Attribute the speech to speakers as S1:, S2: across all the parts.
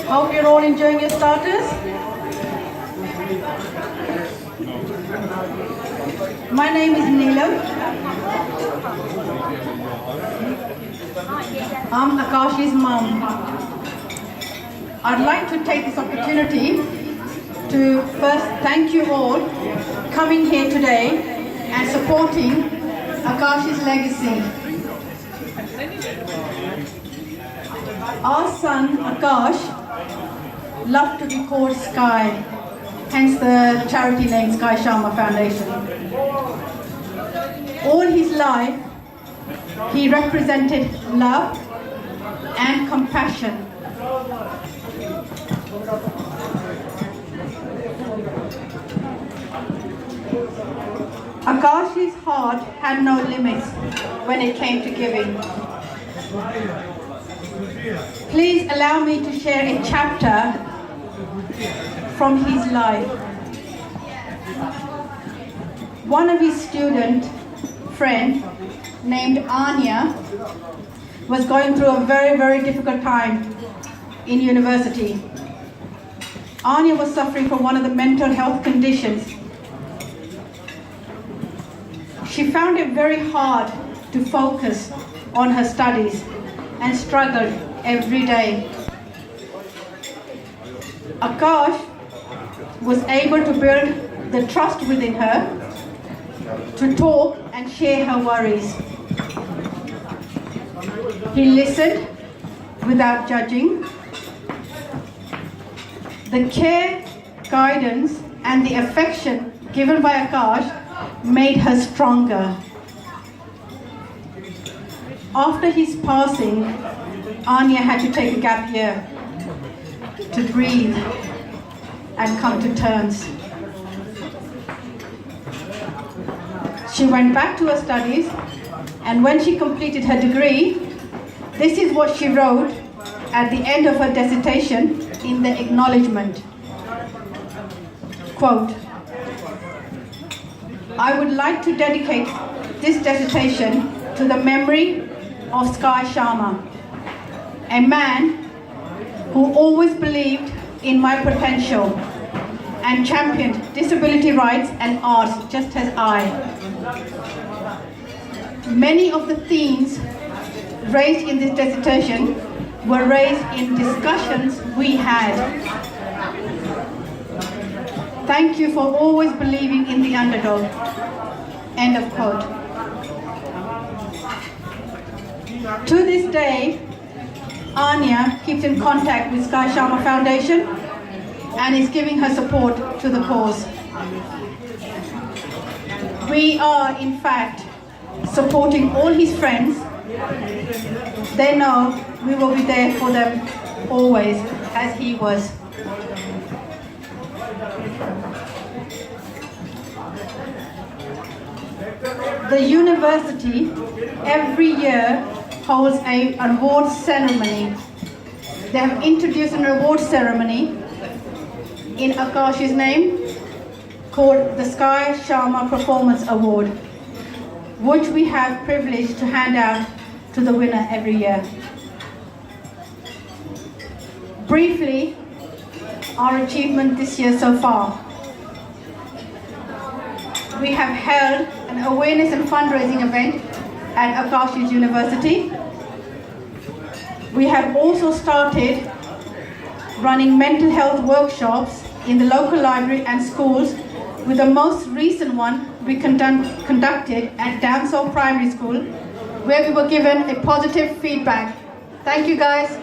S1: Hope you're all enjoying your starters. My name is Neelam. I'm Akash's mom. I'd like to take this opportunity to first thank you all coming here today and supporting Akash's legacy. Our son Akash loved to be called Sky, hence the charity name Sky Sharma Foundation. All his life, he represented love and compassion. Akash's heart had no limits when it came to giving. Please allow me to share a chapter from his life. One of his friend named Anya was going through a very, very difficult time in university. Anya was suffering from one of the mental health conditions. She found it very hard to focus on her studies and struggled every day. Akash was able to build the trust within her to talk and share her worries. He listened without judging. The care, guidance, and the affection given by Akash made her stronger. After his passing, Anya had to take a gap year to breathe and come to terms. She went back to her studies, and when she completed her degree, this is what she wrote at the end of her dissertation in the acknowledgement. Quote, "I would like to dedicate this dissertation to the memory of Sky Sharma, a man who always believed in my potential and championed disability rights and arts just as I. Many of the themes raised in this dissertation were raised in discussions we had. Thank you for always believing in the underdog." End of quote. To this day, Anya keeps in contact with Sky Sharma Foundation and is giving her support to the cause. We are, in fact, supporting all his friends. They know we will be there for them always, as he was. The university every year holds an award ceremony. They have introduced an award ceremony in Akash's name called the Sky Sharma Performance Award, which we have privilege to hand out to the winner every year. Briefly, our achievement this year so far. We have held an awareness and fundraising event at Akash's University. We have also started running mental health workshops in the local library and schools, with the most recent one we conducted at Damsall Primary School, where we were given a positive feedback. Thank you, guys.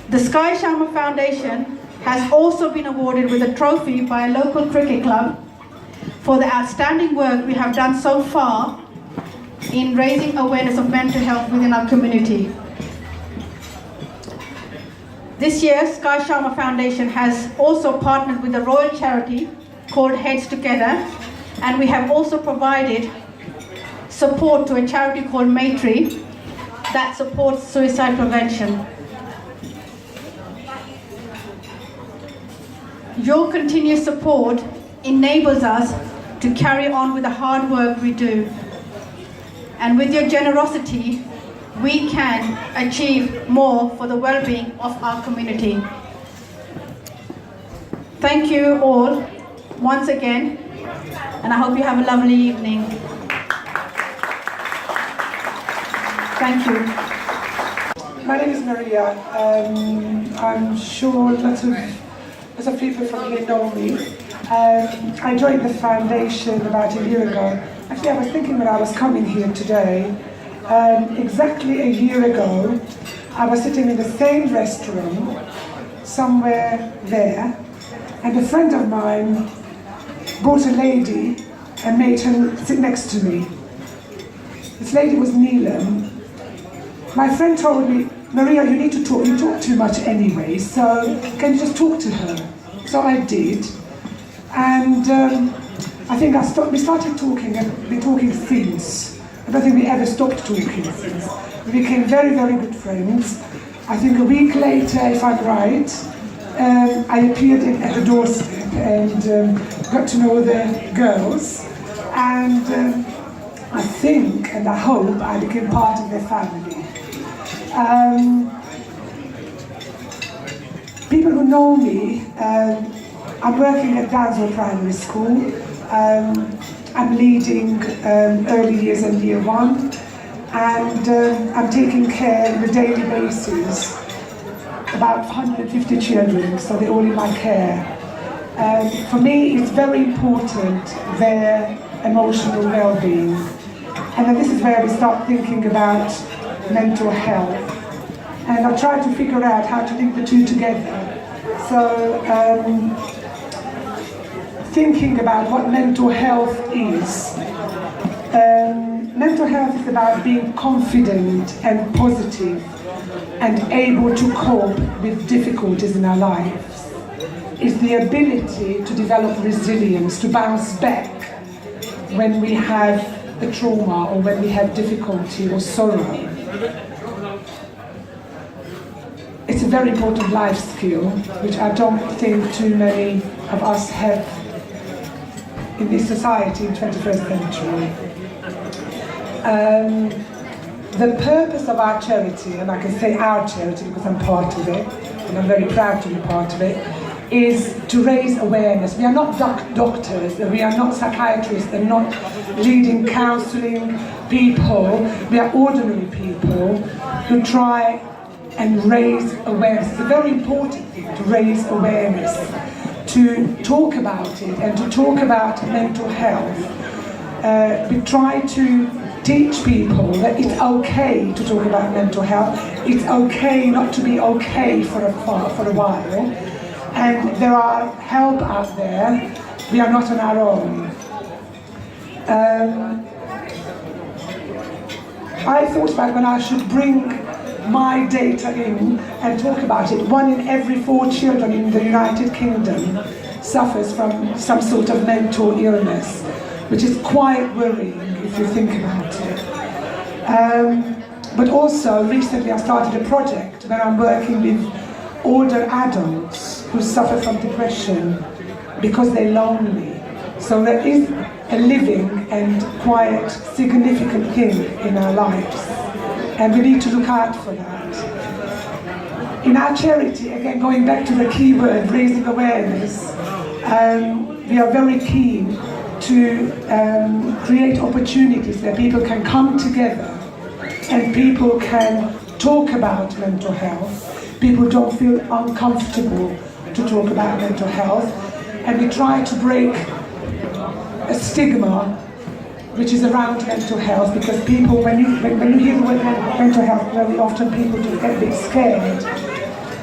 S1: The Sky Sharma Foundation has also been awarded with a trophy by a local cricket club for the outstanding work we have done so far in raising awareness of mental health within our community. This year, Sky Sharma Foundation has also partnered with a royal charity called Heads Together, and we have also provided support to a charity called Maitri that supports suicide prevention. Your continued support enables us to carry on with the hard work we do. And with your generosity, we can achieve more for the well-being of our community. Thank you all once again, and I hope you have a lovely evening. Thank you.
S2: My name is Maria. I'm sure lots of people from here know me. I joined the foundation about a year ago. Actually, I was thinking when I was coming here today, exactly a year ago, I was sitting in the same restaurant, somewhere there, and a friend of mine brought a lady and made her sit next to me. This lady was Neelam. My friend told me, Maria, you need to talk, you talk too much anyway, so can you just talk to her? So I did, and I think we started talking, and we've been talking since. I don't think we ever stopped talking since. We became very, very good friends. I think a week later, if I'm right, I appeared at the doorstep and got to know the girls, and I think, and I hope, I became part of their family. People who know me, I'm working at Dansville Primary School. I'm leading early years and year one, and I'm taking care on a daily basis about 150 children, so they're all in my care. For me, it's very important their emotional well-being, and then this is where we start thinking about mental health, and I try to figure out how to link the two together. So thinking about what mental health is. Mental health is about being confident and positive and able to cope with difficulties in our lives. It's the ability to develop resilience, to bounce back when we have a trauma or when we have difficulty or sorrow. It's a very important life skill, which I don't think too many of us have in this society in 21st century. The purpose of our charity, and I can say our charity because I'm part of it, and I'm very proud to be part of it, is to raise awareness. We are not doctors, we are not psychiatrists, and not leading counselling people. We are ordinary people who try and raise awareness. It's a very important thing to raise awareness, to talk about it and to talk about mental health. We try to teach people that it's okay to talk about mental health. It's okay not to be okay for a while. And there are help out there. We are not on our own. I thought about when I should bring my data in and talk about it. 1 in every 4 children in the United Kingdom suffers from some sort of mental illness, which is quite worrying if you think about it. But also, recently I started a project where I'm working with older adults who suffer from depression because they're lonely. So there is a living and quite significant thing in our lives, and we need to look out for that. In our charity, again going back to the key word, raising awareness, we are very keen to create opportunities where people can come together and people can talk about mental health. People don't feel uncomfortable to talk about mental health, and we try to break a stigma which is around mental health, because people, when you hear the word mental health, very often people do get a bit scared.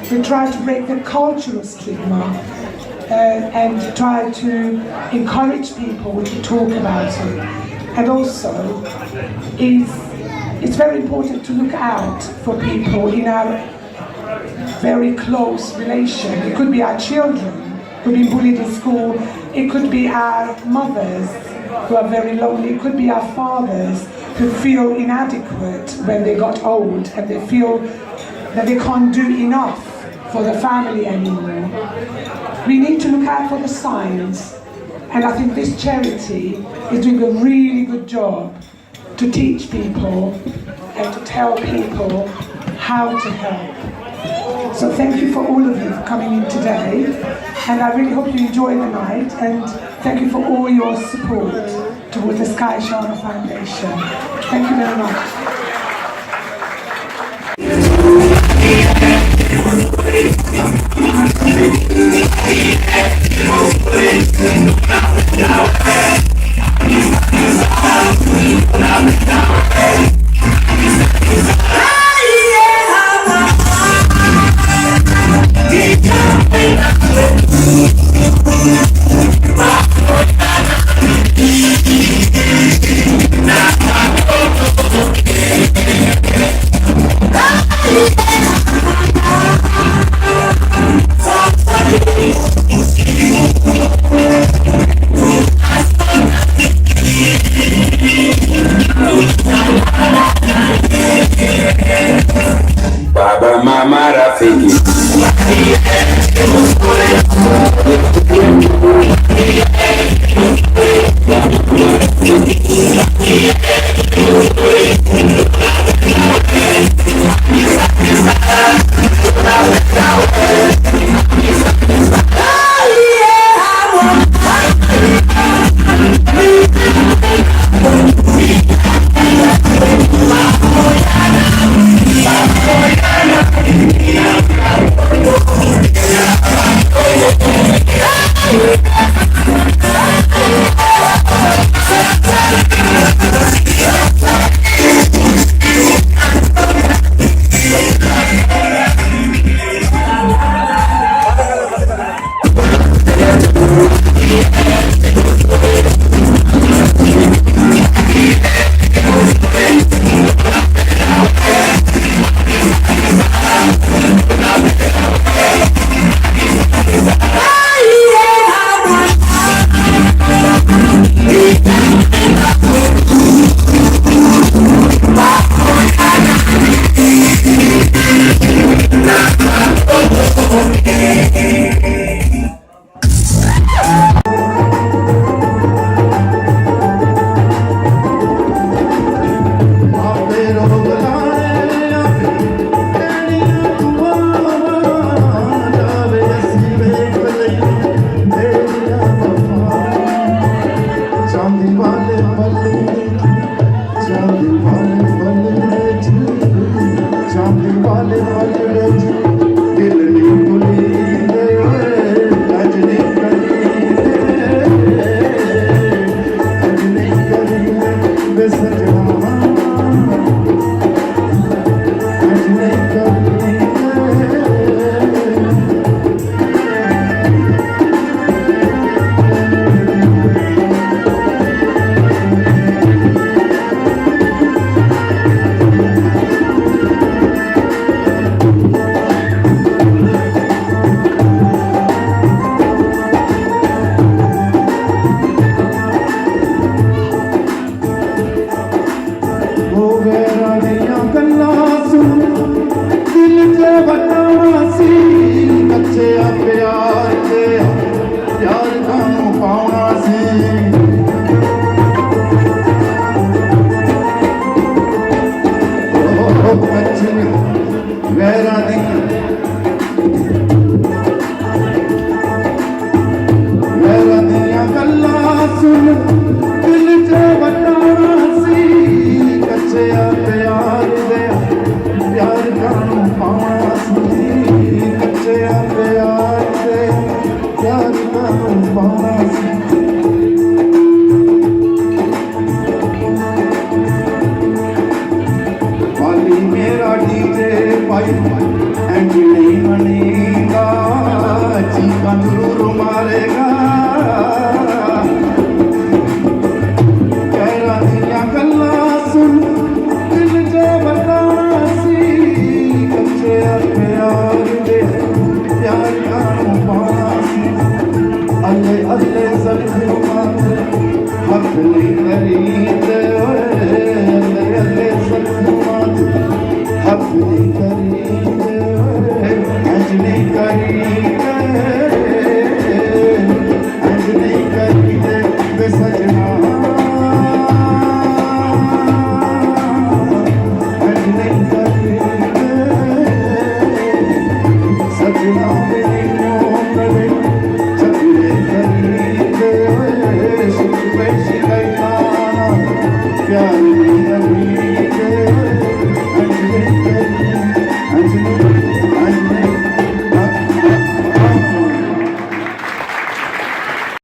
S2: We try to break the cultural stigma and try to encourage people to talk about it. And also, it's very important to look out for people in our very close relation. It could be our children who've been bullied in school, it could be our mothers who are very lonely, it could be our fathers who feel inadequate when they got old and they feel that they can't do enough for the family anymore. We need to look out for the signs And I think this charity is doing a really good job to teach people and to tell people how to help. So thank you for all of you for coming in today, and I really hope you enjoy the night, and thank you for all your support towards the Sky Sharma Foundation. Thank you very much.
S3: Baba Mama Rafiki.